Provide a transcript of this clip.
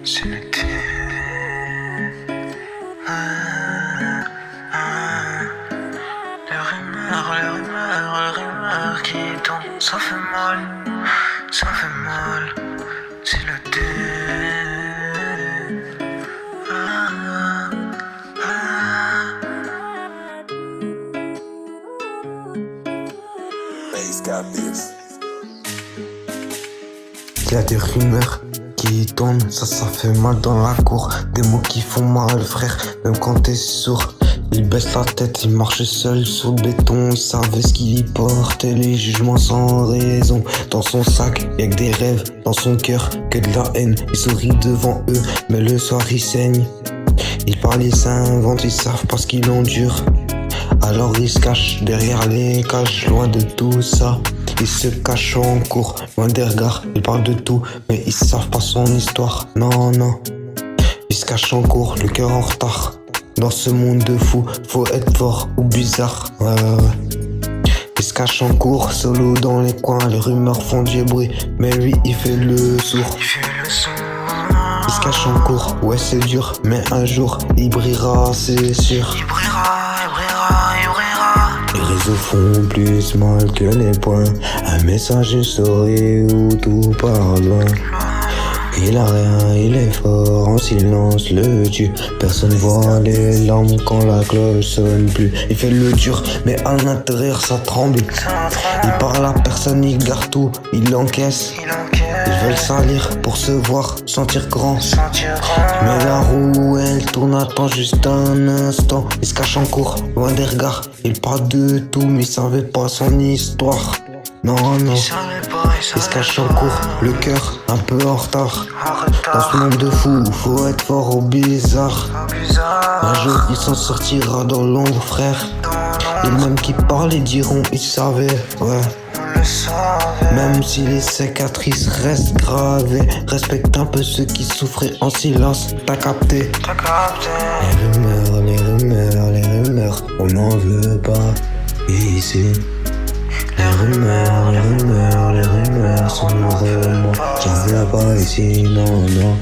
C'est l'été. Les rumeurs qui tombent, ça fait mal, ça fait mal. C'est l'été. Il y a des rumeurs qui tournent, ça fait mal dans la cour. Des mots qui font mal, frère, même quand t'es sourd. Il baisse la tête, il marche seul sur le béton. Il savait ce qu'il y portait, les jugements sans raison. Dans son sac, y'a que des rêves, dans son cœur, que de la haine. Il sourit devant eux, mais le soir il saigne. Il parle, il s'invente, ils savent pas ce qu'il endure. Alors il se cache derrière les cages, loin de tout ça. Il se cache en cours, loin des regards. Il parle de tout, mais ils savent pas son histoire. Non, non. Il se cache en cours, le cœur en retard. Dans ce monde de fou, faut être fort ou bizarre. Ouais. Il se cache en cours, solo dans les coins. Les rumeurs font du bruit, mais lui il fait le sourd. Il se cache en cours, ouais c'est dur, mais un jour il brillera, c'est sûr. Il brillera. Les réseaux font plus mal que les points. Un message, une story où tout part loin. Il a rien, il est fort, en silence le tue. Personne voit les larmes quand la cloche sonne plus. Il fait le dur, mais à l'intérieur ça tremble. Il parle à personne, il garde tout, il encaisse. Ils veulent salir pour se voir, sentir grand. Mais la roue elle tourne, attend juste un instant. Il se cache en cours, loin des regards. Il parle de tout, mais il savait pas son histoire. Non, non. Il se cache en cours, le cœur un peu en retard. Dans ce monde de fou, faut être fort ou bizarre. Un jour il s'en sortira dans l'ombre, frère. Les mêmes qui parlent et diront ils savaient, ouais. Même si les cicatrices restent gravées, respecte un peu ceux qui souffraient en silence. T'as capté? Les rumeurs, on n'en veut pas ici. Les rumeurs sont nos remords. J'en veux pas ici, non, non.